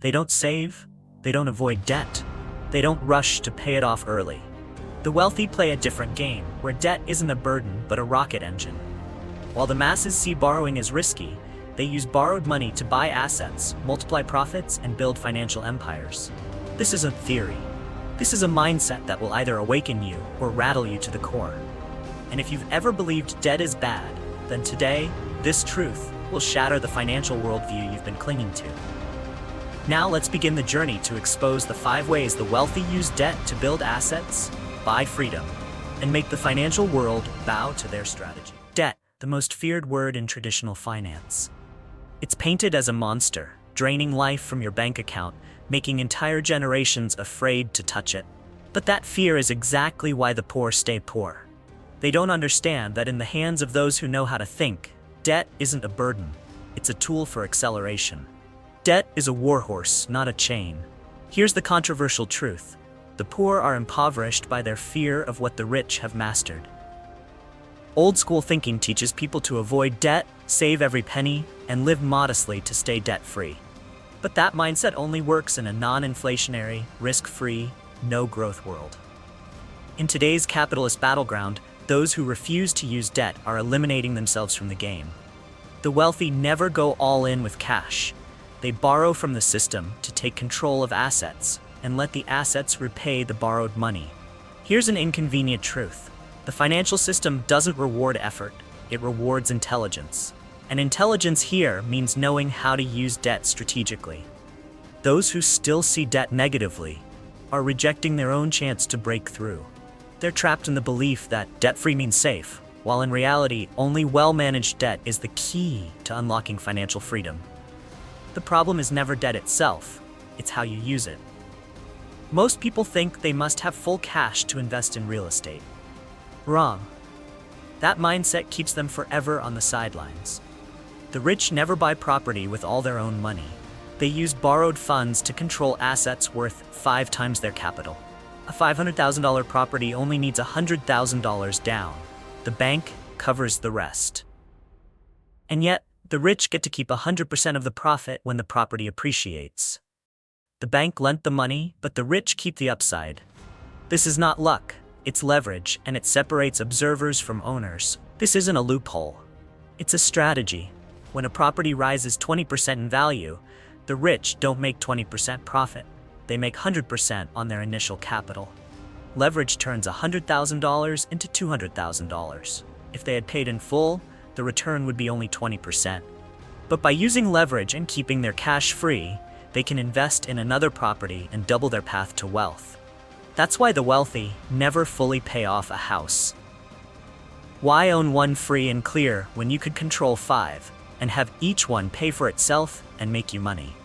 They don't save, they don't avoid debt, they don't rush to pay it off early. The wealthy play a different game, where debt isn't a burden but a rocket engine. While the masses see borrowing as risky, they use borrowed money to buy assets, multiply profits, and build financial empires. This isn't theory. This is a mindset that will either awaken you or rattle you to the core. And if you've ever believed debt is bad, then today, this truth will shatter the financial worldview you've been clinging to. Now let's begin the journey to expose the 5 ways the wealthy use debt to build assets, buy freedom, and make the financial world bow to their strategy. Debt, the most feared word in traditional finance. It's painted as a monster, draining life from your bank account, making entire generations afraid to touch it. But that fear is exactly why the poor stay poor. They don't understand that in the hands of those who know how to think, debt isn't a burden, it's a tool for acceleration. Debt is a warhorse, not a chain. Here's the controversial truth. The poor are impoverished by their fear of what the rich have mastered. Old school thinking teaches people to avoid debt, save every penny, and live modestly to stay debt-free. But that mindset only works in a non-inflationary, risk-free, no-growth world. In today's capitalist battleground, those who refuse to use debt are eliminating themselves from the game. The wealthy never go all in with cash. They borrow from the system to take control of assets and let the assets repay the borrowed money. Here's an inconvenient truth. The financial system doesn't reward effort, it rewards intelligence. And intelligence here means knowing how to use debt strategically. Those who still see debt negatively are rejecting their own chance to break through. They're trapped in the belief that debt-free means safe, while in reality, only well-managed debt is the key to unlocking financial freedom. The problem is never debt itself, it's how you use it. Most people think they must have full cash to invest in real estate. Wrong. That mindset keeps them forever on the sidelines. The rich never buy property with all their own money. They use borrowed funds to control assets worth 5 times their capital. A $500,000 property only needs $100,000 down. The bank covers the rest. And yet, the rich get to keep 100% of the profit when the property appreciates. The bank lent the money, but the rich keep the upside. This is not luck, it's leverage, and it separates observers from owners. This isn't a loophole. It's a strategy. When a property rises 20% in value, the rich don't make 20% profit. They make 100% on their initial capital. Leverage turns $100,000 into $200,000. If they had paid in full, the return would be only 20%. But by using leverage and keeping their cash free, they can invest in another property and double their path to wealth. That's why the wealthy never fully pay off a house. Why own one free and clear when you could control 5 and have each one pay for itself and make you money?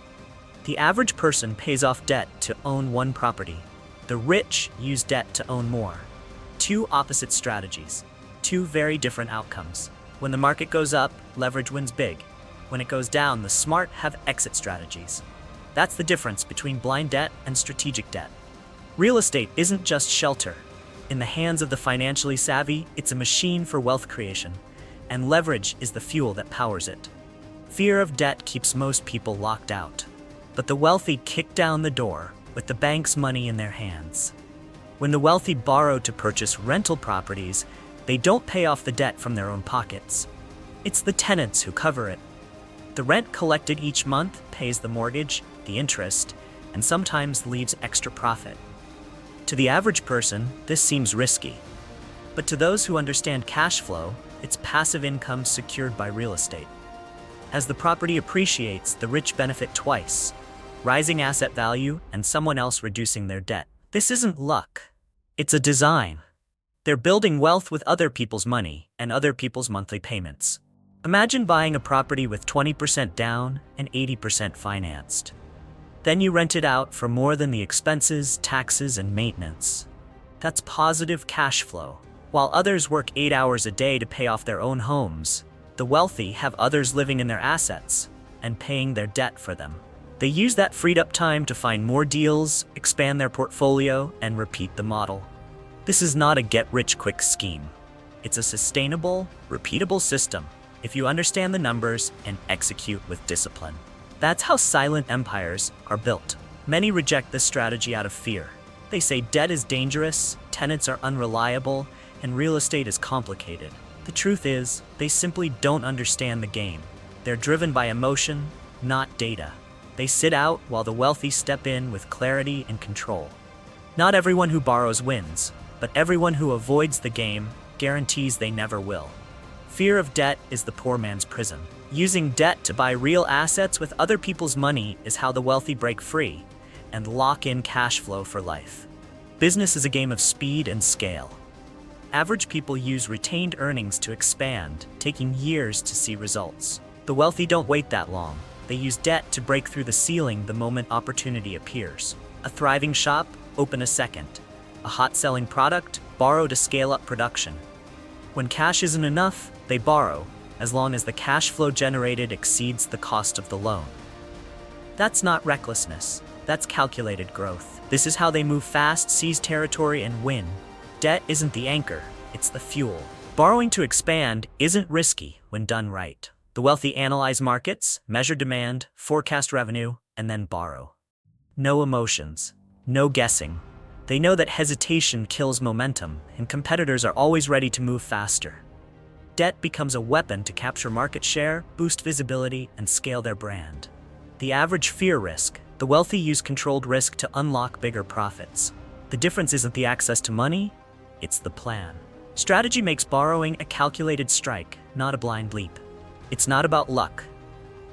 The average person pays off debt to own one property. The rich use debt to own more. 2 opposite strategies, 2 very different outcomes. When the market goes up, leverage wins big. When it goes down, the smart have exit strategies. That's the difference between blind debt and strategic debt. Real estate isn't just shelter. In the hands of the financially savvy, it's a machine for wealth creation, and leverage is the fuel that powers it. Fear of debt keeps most people locked out, but the wealthy kick down the door with the bank's money in their hands. When the wealthy borrow to purchase rental properties, they don't pay off the debt from their own pockets. It's the tenants who cover it. The rent collected each month pays the mortgage, the interest, and sometimes leaves extra profit. To the average person, this seems risky. But to those who understand cash flow, it's passive income secured by real estate. As the property appreciates, the rich benefit twice: rising asset value and someone else reducing their debt. This isn't luck. It's a design. They're building wealth with other people's money and other people's monthly payments. Imagine buying a property with 20% down and 80% financed. Then you rent it out for more than the expenses, taxes, and maintenance. That's positive cash flow. While others work 8 hours a day to pay off their own homes, the wealthy have others living in their assets and paying their debt for them. They use that freed up time to find more deals, expand their portfolio, and repeat the model. This is not a get-rich-quick scheme. It's a sustainable, repeatable system if you understand the numbers and execute with discipline. That's how silent empires are built. Many reject this strategy out of fear. They say debt is dangerous, tenants are unreliable, and real estate is complicated. The truth is, they simply don't understand the game. They're driven by emotion, not data. They sit out while the wealthy step in with clarity and control. Not everyone who borrows wins, but everyone who avoids the game guarantees they never will. Fear of debt is the poor man's prison. Using debt to buy real assets with other people's money is how the wealthy break free and lock in cash flow for life. Business is a game of speed and scale. Average people use retained earnings to expand, taking years to see results. The wealthy don't wait that long. They use debt to break through the ceiling the moment opportunity appears. A thriving shop? Open a second. A hot-selling product? Borrow to scale up production. When cash isn't enough, they borrow, as long as the cash flow generated exceeds the cost of the loan. That's not recklessness. That's calculated growth. This is how they move fast, seize territory, and win. Debt isn't the anchor, it's the fuel. Borrowing to expand isn't risky when done right. The wealthy analyze markets, measure demand, forecast revenue, and then borrow. No emotions, no guessing. They know that hesitation kills momentum, and competitors are always ready to move faster. Debt becomes a weapon to capture market share, boost visibility, and scale their brand. The average fear risk. The wealthy use controlled risk to unlock bigger profits. The difference isn't the access to money, it's the plan. Strategy makes borrowing a calculated strike, not a blind leap. It's not about luck.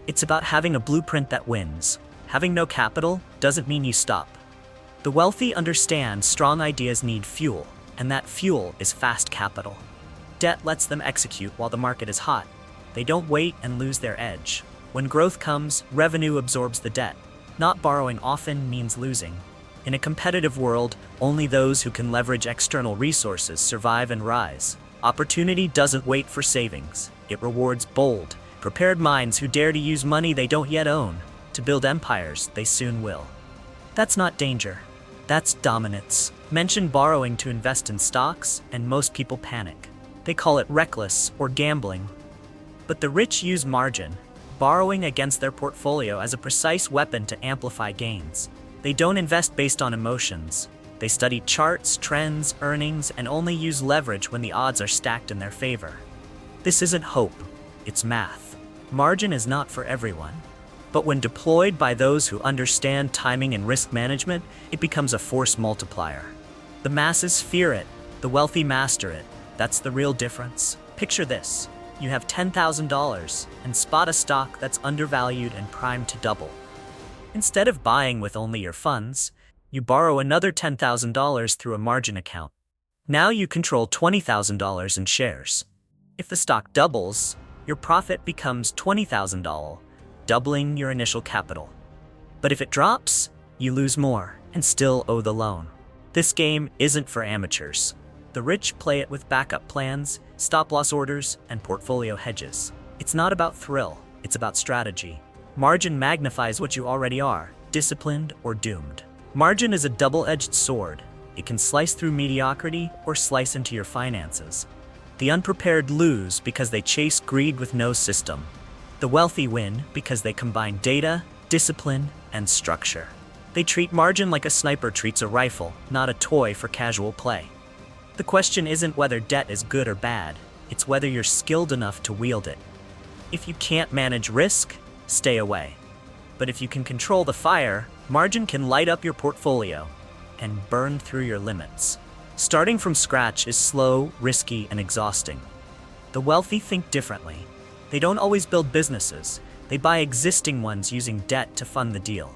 It's about having a blueprint that wins. Having no capital doesn't mean you stop. The wealthy understand strong ideas need fuel, and that fuel is fast capital. Debt lets them execute while the market is hot. They don't wait and lose their edge. When growth comes, revenue absorbs the debt. Not borrowing often means losing. In a competitive world, only those who can leverage external resources survive and rise. Opportunity doesn't wait for savings. It rewards bold, prepared minds who dare to use money they don't yet own to build empires they soon will. That's not danger. That's dominance. Mention borrowing to invest in stocks, and most people panic. They call it reckless or gambling. But the rich use margin, borrowing against their portfolio as a precise weapon to amplify gains. They don't invest based on emotions. They study charts, trends, earnings, and only use leverage when the odds are stacked in their favor. This isn't hope, it's math. Margin is not for everyone. But when deployed by those who understand timing and risk management, it becomes a force multiplier. The masses fear it, the wealthy master it. That's the real difference. Picture this. You have $10,000 and spot a stock that's undervalued and primed to double. Instead of buying with only your funds, you borrow another $10,000 through a margin account. Now you control $20,000 in shares. If the stock doubles, your profit becomes $20,000, doubling your initial capital. But if it drops, you lose more and still owe the loan. This game isn't for amateurs. The rich play it with backup plans, stop-loss orders, and portfolio hedges. It's not about thrill, it's about strategy. Margin magnifies what you already are, disciplined or doomed. Margin is a double-edged sword. It can slice through mediocrity or slice into your finances. The unprepared lose because they chase greed with no system. The wealthy win because they combine data, discipline, and structure. They treat margin like a sniper treats a rifle, not a toy for casual play. The question isn't whether debt is good or bad, it's whether you're skilled enough to wield it. If you can't manage risk, stay away. But if you can control the fire, margin can light up your portfolio and burn through your limits. Starting from scratch is slow, risky, and exhausting. The wealthy think differently. They don't always build businesses. They buy existing ones using debt to fund the deal.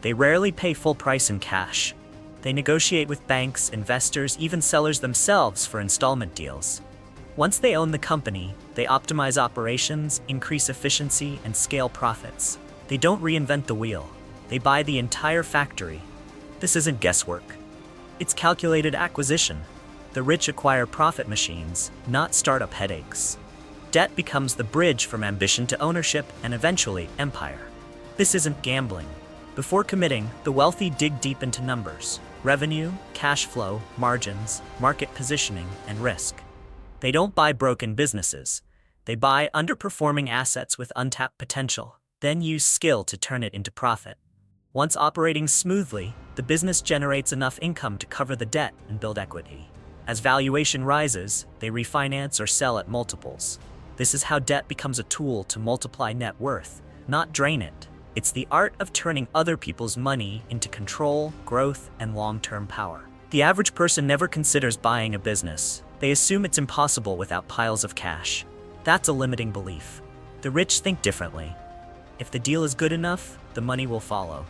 They rarely pay full price in cash. They negotiate with banks, investors, even sellers themselves for installment deals. Once they own the company, they optimize operations, increase efficiency, and scale profits. They don't reinvent the wheel. They buy the entire factory. This isn't guesswork. It's calculated acquisition. The rich acquire profit machines, not startup headaches. Debt becomes the bridge from ambition to ownership and eventually empire. This isn't gambling. Before committing, the wealthy dig deep into numbers. Revenue, cash flow, margins, market positioning, and risk. They don't buy broken businesses. They buy underperforming assets with untapped potential. then use skill to turn it into profit. Once operating smoothly, the business generates enough income to cover the debt and build equity. As valuation rises, they refinance or sell at multiples. This is how debt becomes a tool to multiply net worth, not drain it. It's the art of turning other people's money into control, growth, and long-term power. The average person never considers buying a business. They assume it's impossible without piles of cash. That's a limiting belief. The rich think differently. If the deal is good enough, the money will follow.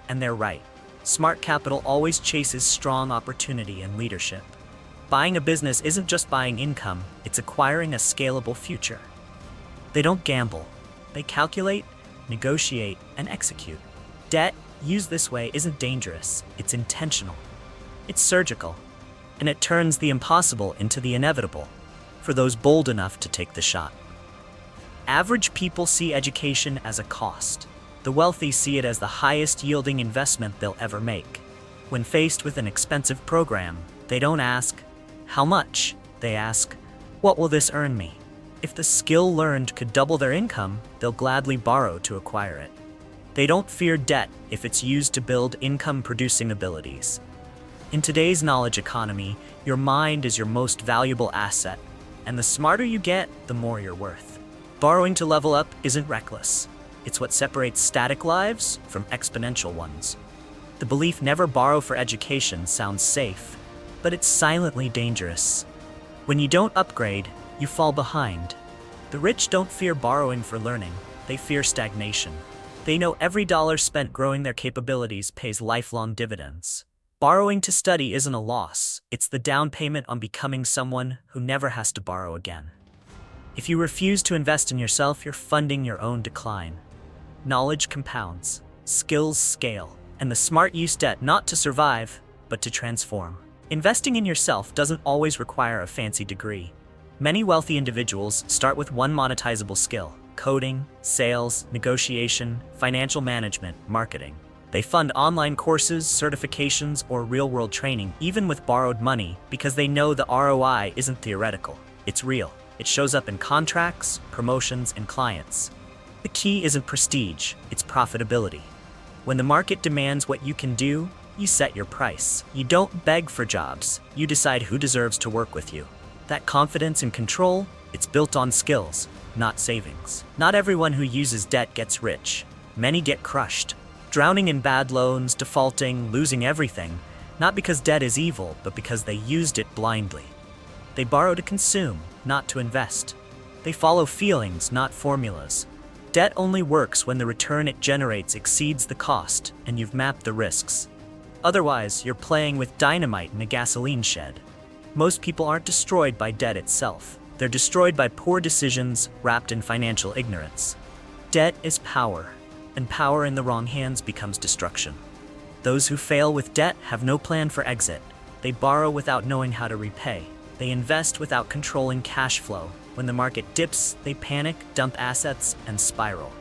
And they're right. Smart capital always chases strong opportunity and leadership. Buying a business isn't just buying income, it's acquiring a scalable future. They don't gamble. They calculate, negotiate, and execute. Debt, used this way, isn't dangerous. It's intentional. It's surgical. And it turns the impossible into the inevitable for those bold enough to take the shot. Average people see education as a cost. The wealthy see it as the highest yielding investment they'll ever make. When faced with an expensive program, they don't ask, "How much?" They ask, "What will this earn me?" If the skill learned could double their income, they'll gladly borrow to acquire it. They don't fear debt if it's used to build income-producing abilities. In today's knowledge economy, your mind is your most valuable asset, and the smarter you get, the more you're worth. Borrowing to level up isn't reckless. It's what separates static lives from exponential ones. The belief "never borrow for education" sounds safe, but it's silently dangerous. When you don't upgrade, you fall behind. The rich don't fear borrowing for learning, they fear stagnation. They know every dollar spent growing their capabilities pays lifelong dividends. Borrowing to study isn't a loss, it's the down payment on becoming someone who never has to borrow again. If you refuse to invest in yourself, you're funding your own decline. Knowledge compounds, skills scale, and the smart use debt not to survive, but to transform. Investing in yourself doesn't always require a fancy degree. Many wealthy individuals start with one monetizable skill: coding, sales, negotiation, financial management, marketing. They fund online courses, certifications, or real-world training, even with borrowed money, because they know the ROI isn't theoretical, it's real. It shows up in contracts, promotions, and clients. The key isn't prestige, it's profitability. When the market demands what you can do, you set your price. You don't beg for jobs, you decide who deserves to work with you. That confidence and control, it's built on skills, not savings. Not everyone who uses debt gets rich. Many get crushed, drowning in bad loans, defaulting, losing everything, not because debt is evil, but because they used it blindly. They borrow to consume, not to invest. They follow feelings, not formulas. Debt only works when the return it generates exceeds the cost and you've mapped the risks. Otherwise, you're playing with dynamite in a gasoline shed. Most people aren't destroyed by debt itself. They're destroyed by poor decisions wrapped in financial ignorance. Debt is power, and power in the wrong hands becomes destruction. Those who fail with debt have no plan for exit. They borrow without knowing how to repay. They invest without controlling cash flow. When the market dips, they panic, dump assets, and spiral.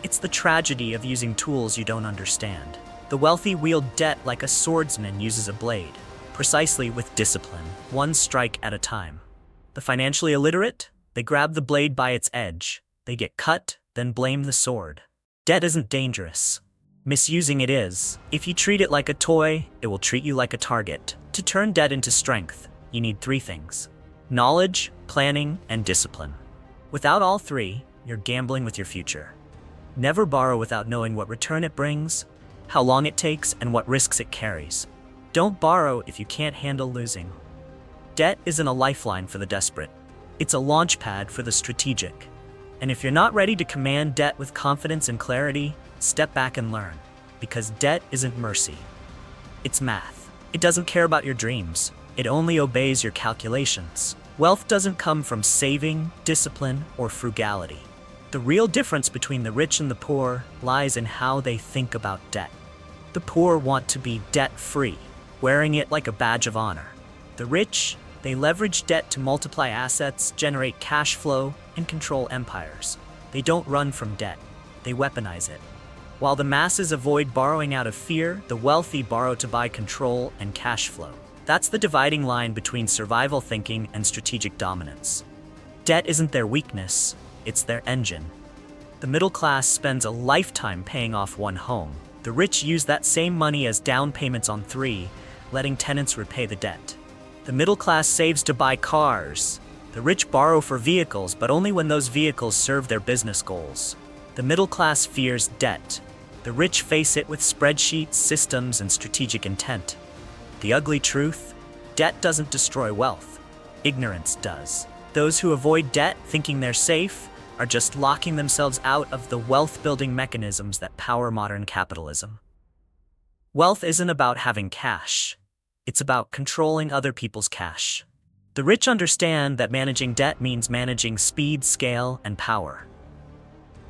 It's the tragedy of using tools you don't understand. The wealthy wield debt like a swordsman uses a blade, precisely with discipline, one strike at a time. The financially illiterate, they grab the blade by its edge. They get cut, then blame the sword. Debt isn't dangerous. Misusing it is. If you treat it like a toy, it will treat you like a target. To turn debt into strength, you need three things: knowledge, planning, and discipline. Without all three, you're gambling with your future. Never borrow without knowing what return it brings, how long it takes, and what risks it carries. Don't borrow if you can't handle losing. Debt isn't a lifeline for the desperate. It's a launch pad for the strategic. And if you're not ready to command debt with confidence and clarity, step back and learn. Because debt isn't mercy. It's math. It doesn't care about your dreams. It only obeys your calculations. Wealth doesn't come from saving, discipline, or frugality. The real difference between the rich and the poor lies in how they think about debt. The poor want to be debt-free, wearing it like a badge of honor. The rich, they leverage debt to multiply assets, generate cash flow, and control empires. They don't run from debt, they weaponize it. While the masses avoid borrowing out of fear, the wealthy borrow to buy control and cash flow. That's the dividing line between survival thinking and strategic dominance. Debt isn't their weakness, it's their engine. The The middle class spends a lifetime paying off one home. The rich use that same money as down payments on 3, letting tenants repay the debt. The middle class saves to buy cars. The rich borrow for vehicles, but only when those vehicles serve their business goals. The middle class fears debt. The rich face it with spreadsheets, systems, and strategic intent. The ugly truth? Debt doesn't destroy wealth. Ignorance does. Those who avoid debt, thinking they're safe, are just locking themselves out of the wealth-building mechanisms that power modern capitalism. Wealth isn't about having cash. It's about controlling other people's cash. The rich understand that managing debt means managing speed, scale, and power.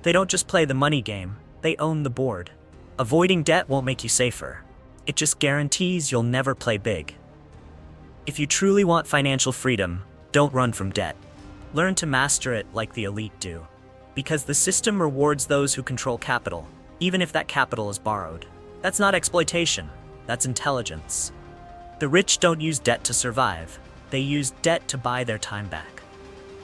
They don't just play the money game, they own the board. Avoiding debt won't make you safer. It just guarantees you'll never play big. If you truly want financial freedom, don't run from debt. Learn to master it like the elite do. Because the system rewards those who control capital, even if that capital is borrowed. That's not exploitation, that's intelligence. The rich don't use debt to survive, they use debt to buy their time back.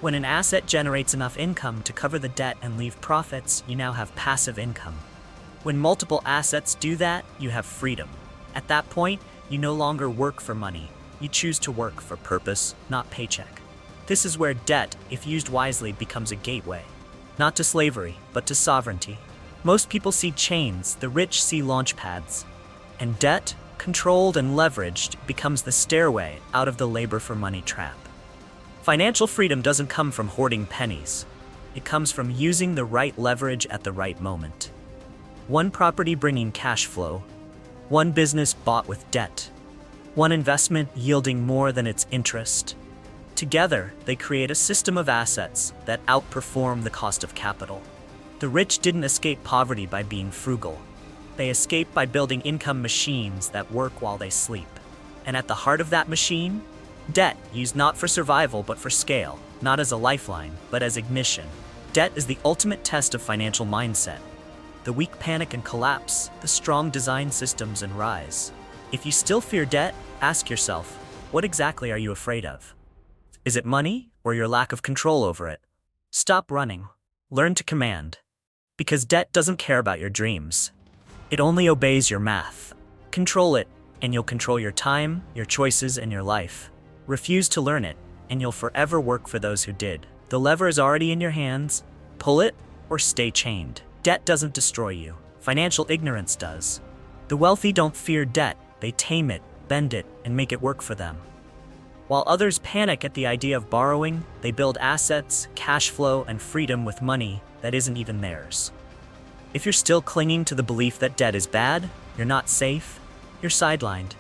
When an asset generates enough income to cover the debt and leave profits, you now have passive income. When multiple assets do that, you have freedom. At that point, you no longer work for money. You choose to work for purpose, not paycheck. This is where debt, if used wisely, becomes a gateway. Not to slavery, but to sovereignty. Most people see chains, the rich see launch pads. And debt, controlled and leveraged, becomes the stairway out of the labor for money trap. Financial freedom doesn't come from hoarding pennies. It comes from using the right leverage at the right moment. One property bringing cash flow, one business bought with debt, one investment yielding more than its interest. Together, they create a system of assets that outperform the cost of capital. The rich didn't escape poverty by being frugal. They escaped by building income machines that work while they sleep. And at the heart of that machine, debt, used not for survival but for scale, not as a lifeline, but as ignition. Debt is the ultimate test of financial mindset. The weak panic and collapse, the strong design systems and rise. If you still fear debt, ask yourself, what exactly are you afraid of? Is it money or your lack of control over it? Stop running. Learn to command. Because debt doesn't care about your dreams. It only obeys your math. Control it, and you'll control your time, your choices, and your life. Refuse to learn it, and you'll forever work for those who did. The lever is already in your hands. Pull it or stay chained. Debt doesn't destroy you. Financial ignorance does. The wealthy don't fear debt. They tame it, bend it, and make it work for them. While others panic at the idea of borrowing, they build assets, cash flow, and freedom with money that isn't even theirs. If you're still clinging to the belief that debt is bad, you're not safe, you're sidelined.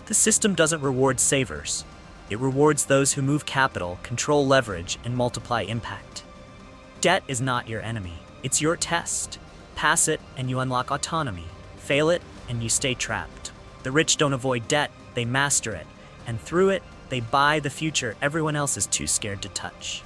The system doesn't reward savers. It rewards those who move capital, control leverage, and multiply impact. Debt is not your enemy. It's your test. Pass it, and you unlock autonomy. Fail it, and you stay trapped. The rich don't avoid debt, they master it. And through it, they buy the future everyone else is too scared to touch.